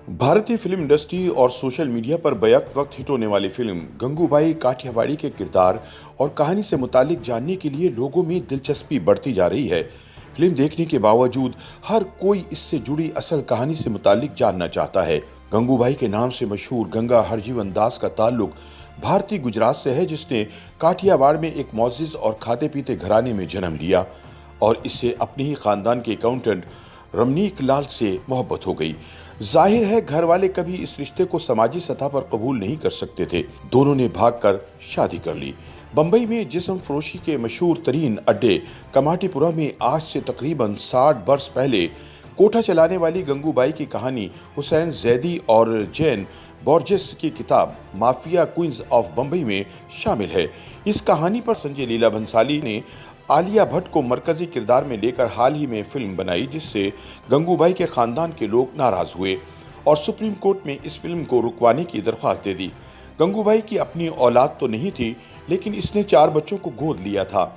भारतीय film industry और social media पर बैक वक्त हिट होने वाली फिल्म गंगूबाई काठियावाड़ी के किरदार और कहानी से मुतालिक जानने के लिए लोगों में दिलचस्पी बढ़ती जा रही है। फिल्म देखने के बावजूद हर कोई इससे जुड़ी असल कहानी से मुतालिक जानना चाहता है। गंगूबाई के नाम से मशहूर गंगा हरजीवन दास का ताल्लुक भारतीय गुजरात से है, जिसने काठियावाड़ में एक मोअज़्ज़िज़ और खाते पीते घराने में जन्म लिया और इससे अपने ही खानदान के अकाउंटेंट रमनीक लाल से मोहब्बत हो गई। जाहिर है घर वाले कभी इस रिश्ते को समाजी सतह पर कबूल नहीं कर सकते थे। दोनों ने भागकर शादी कर ली। बंबई में जिस्म फरोशी के मशहूर तरीन अड्डे कमाटीपुरा में आज से तकरीबन 60 बरस पहले कोठा चलाने वाली गंगूबाई की कहानी हुसैन जैदी और जैन बोर्जेस की किताब माफिया क्वींस ऑफ बंबई में शामिल है। इस कहानी पर संजय लीला भंसाली ने आलिया भट्ट को मरकजी किरदार में लेकर हाल ही में फिल्म बनाई, जिससे गंगूबाई के खानदान के लोग नाराज हुए और सुप्रीम कोर्ट में इस फिल्म को रुकवाने की दरख्वास्त दे दी। गंगूबाई की अपनी औलाद तो नहीं थी, लेकिन इसने 4 बच्चों को गोद लिया था।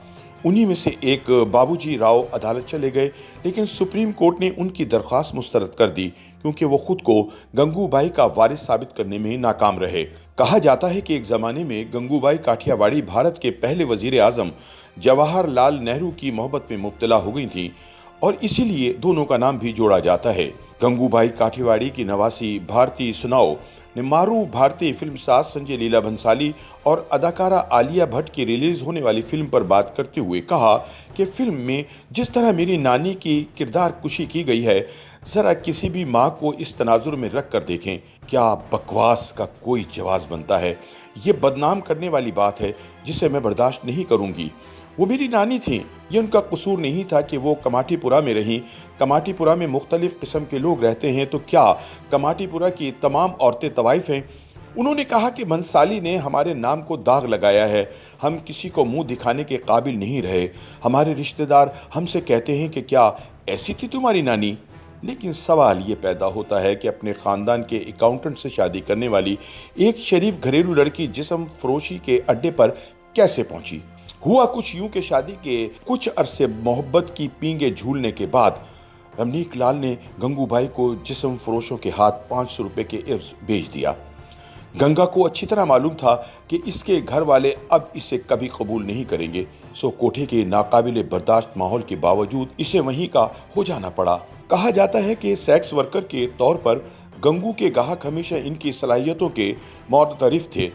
उन्हीं में से एक बाबूजी राव अदालत चले गए, लेकिन सुप्रीम कोर्ट ने उनकी दरख्वास्त मुस्तरद कर दी क्योंकि वो खुद को गंगूबाई का वारिस साबित करने में नाकाम रहे। कहा जाता है कि एक जमाने में गंगूबाई काठियावाड़ी भारत के पहले वजीर आजम जवाहरलाल नेहरू की मोहब्बत में मुब्तला हो गई थी और इसीलिए दोनों का नाम भी जोड़ा जाता है। गंगूबाई काठियावाड़ी की नवासी भारती सुनाओ ने मारूफ भारतीय फिल्मसाज संजय लीला भंसाली और अदाकारा आलिया भट्ट की रिलीज होने वाली फिल्म पर बात करते हुए कहा कि फिल्म में जिस तरह मेरी नानी की किरदार कुशी की गई है, जरा किसी भी माँ को इस तनाजुर में रख कर देखें। क्या बकवास का कोई जवाब बनता है। ये बदनाम करने वाली बात है जिसे मैं बर्दाश्त नहीं करूंगी। वो मेरी नानी थी, ये उनका कसूर नहीं था कि वो कमाटीपुरा में रहीं। कमाटीपुरा में मुख्तलिफ किस्म के लोग रहते हैं, तो क्या कमाटीपुरा की तमाम औरतें तवाइफ हैं? उन्होंने कहा कि भंसाली ने हमारे नाम को दाग लगाया है, हम किसी को मुंह दिखाने के काबिल नहीं रहे। हमारे रिश्तेदार हमसे कहते हैं कि क्या ऐसी थी तुम्हारी नानी? लेकिन सवाल ये पैदा होता है कि अपने ख़ानदान के अकाउंटेंट से शादी करने वाली एक शरीफ घरेलू लड़की जिस्म फरोशी के अड्डे पर कैसे पहुंची? हुआ कुछ यूं कि शादी के कुछ अरसे मोहब्बत की पींगे झूलने के बाद रमनीक लाल ने गंगूबाई को जिस्म फरोशों के हाथ 500 रुपए के एवज बेच दिया। गंगा को अच्छी तरह मालूम था कि इसके घर वाले अब इसे कभी कबूल नहीं करेंगे, सो कोठे के नाकाबिले बर्दाश्त माहौल के बावजूद इसे वहीं का हो जाना पड़ा। कहा जाता है कि सेक्स वर्कर के तौर पर गंगू के गाहक हमेशा इनकी सलाहियतों के मुतअरिफ थे।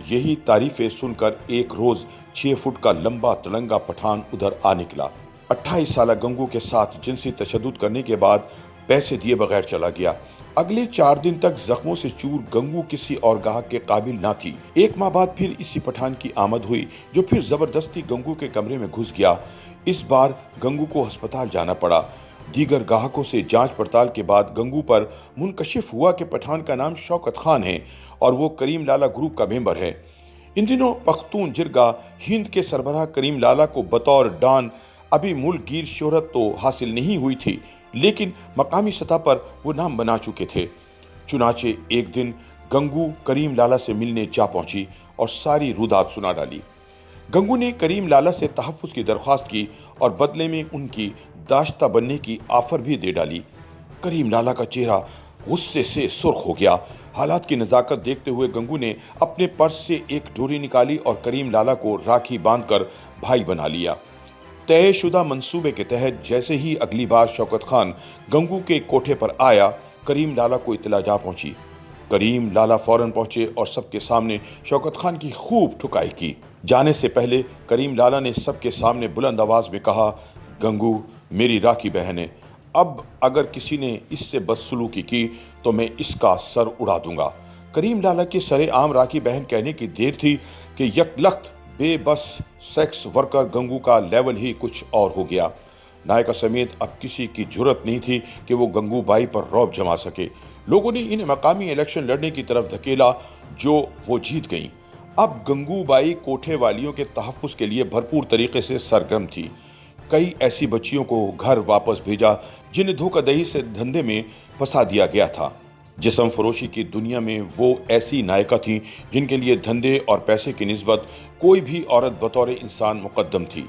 यही तारीफें सुनकर एक रोज 6 फुट का लंबा तड़ंगा पठान उधर आ निकला। 28 साल गंगू के साथ जिनसी तशद्दुद करने के बाद पैसे दिए बगैर चला गया। अगले 4 दिन तक जख्मों से चूर गंगू किसी और गाहक के काबिल ना थी। 1 माह बाद फिर इसी पठान की आमद हुई, जो फिर जबरदस्ती गंगू के कमरे में घुस गया। इस बार गंगू को अस्पताल जाना पड़ा। दीगर गाहकों से जांच पड़ताल के बाद गंगू पर मुनकशिफ हुआ कि पठान का नाम शौकत खान है और वो करीम लाला ग्रुप का मेंबर है। इन दिनों पख्तून जिरगा हिंद के सरबराह करीम लाला को बतौर डॉन अभी मुल्क गिर शोहरत तो हासिल नहीं हुई थी, लेकिन मकामी सतह पर वो नाम बना चुके थे। चुनाचे एक दिन गंगू करीम लाला से मिलने जा पहुंची और सारी रुदात सुना डाली। गंगू ने करीम लाला से तहफ़्फ़ुज़ की दरख्वास्त की और बदले में उनकी दाश्ता बनने की ऑफर भी दे डाली। करीम लाला का चेहरा गुस्से से सुर्ख हो गया। हालात की नज़ाकत देखते हुए गंगू ने अपने पर्स से एक डोरी निकाली और करीम लाला को राखी बांधकर भाई बना लिया। तयशुदा मंसूबे के तहत जैसे ही अगली बार शौकत खान गंगू के कोठे पर आया, करीम लाला को इत्तला जा पहुंची। करीम लाला फौरन पहुंचे और सबके सामने शौकत खान की खूब ठुकाई की। जाने से पहले करीम लाला ने सबके सामने बुलंद आवाज में कहा, गंगू मेरी राखी बहन है, अब अगर किसी ने इससे बदसलूकी की तो मैं इसका सर उड़ा दूंगा। करीम लाला के सरे आम राखी बहन कहने की देर थी कि यकलख्त बेबस सेक्स वर्कर गंगू का लेवल ही कुछ और हो गया। नायका समेत अब किसी की जुर्रत नहीं थी कि वो गंगूबाई पर रौब जमा सके। लोगों ने इन्हें मकामी इलेक्शन लड़ने की तरफ धकेला, जो वो जीत गईं। अब गंगूबाई कोठे वालियों के तहफ़्फ़ुज़ के लिए भरपूर तरीके से सरगर्म थी। कई ऐसी बच्चियों को घर वापस भेजा जिन्हें धोखाधड़ी से धंधे में फंसा दिया गया था। जिस्म फरोशी की दुनिया में वो ऐसी नायिका थीं जिनके लिए धंधे और पैसे की निस्बत कोई भी औरत बतौर इंसान मुकद्दम थी।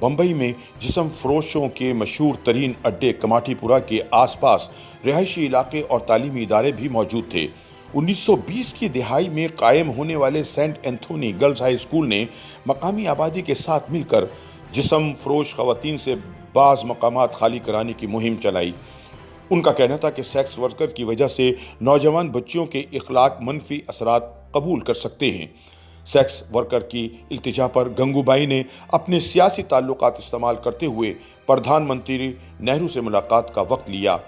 बंबई में जिस्म फरोशों के मशहूर तरीन अड्डे कमाटीपुरा के आसपास रिहायशी इलाके और तालीमी इदारे भी मौजूद थे। 1920 की दिहाई में कायम होने वाले Saint Anthony Girls High School ने मकामी आबादी के साथ मिलकर जिस्म फरोश खवातीन से बाज़ मकामात खाली कराने की मुहिम चलाई। उनका कहना था कि सेक्स वर्कर की वजह से नौजवान बच्चियों के इखलाक मनफी असरात कबूल कर सकते हैं। सेक्स वर्कर की इल्तिजा पर गंगूबाई ने अपने सियासी ताल्लुकात इस्तेमाल करते हुए प्रधानमंत्री नेहरू से मुलाकात का वक्त लिया।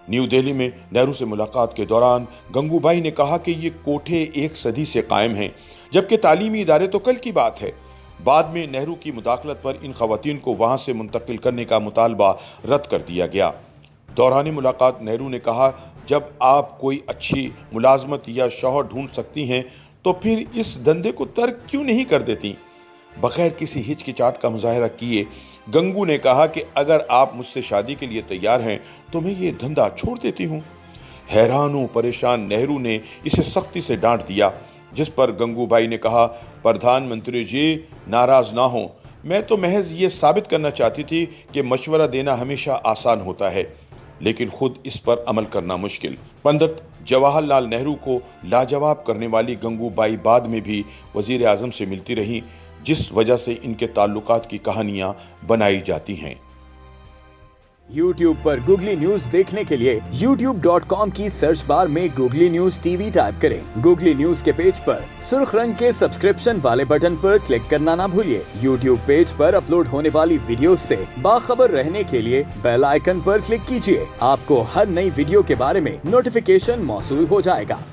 न्यू दिल्ली में नेहरू से मुलाकात के दौरान गंगूबाई ने कहा कि ये कोठे एक सदी से कायम हैं, जबकि तालीमी इदारे तो कल की बात है। बाद में नेहरू की मुदाखलत पर इन खवातीन को वहां से मुंतकिल करने का मुतालबा रद्द कर दिया गया। दौरान मुलाकात नेहरू ने कहा, जब आप कोई अच्छी मुलाजमत या शौहर ढूंढ सकती हैं तो फिर इस धंधे को तर्क क्यों नहीं कर देती। बगैर किसी हिचकिचाहट का मुजाहरा किए गंगू ने कहा कि अगर आप मुझसे शादी के लिए तैयार हैं तो मैं ये धंधा छोड़ देती हूँ। हैरान व परेशान नेहरू ने इसे सख्ती से डांट दिया, जिस पर गंगूबाई ने कहा, प्रधानमंत्री जी नाराज ना हो, मैं तो महज ये साबित करना चाहती थी कि मशवरा देना हमेशा आसान होता है, लेकिन खुद इस पर अमल करना मुश्किल। पंडित जवाहरलाल नेहरू को लाजवाब करने वाली गंगूबाई बाद में भी वजीर आजम से मिलती रहीं, जिस वजह से इनके ताल्लुकात की कहानियां बनाई जाती हैं। YouTube पर गूगली न्यूज देखने के लिए youtube.com की सर्च बार में गूगली न्यूज टीवी टाइप करें। गूगली न्यूज के पेज पर सुर्ख रंग के सब्सक्रिप्शन वाले बटन पर क्लिक करना ना भूलिए। YouTube पेज पर अपलोड होने वाली वीडियो से बाखबर रहने के लिए बेल आइकन पर क्लिक कीजिए। आपको हर नई वीडियो के बारे में नोटिफिकेशन मौसूल हो जाएगा।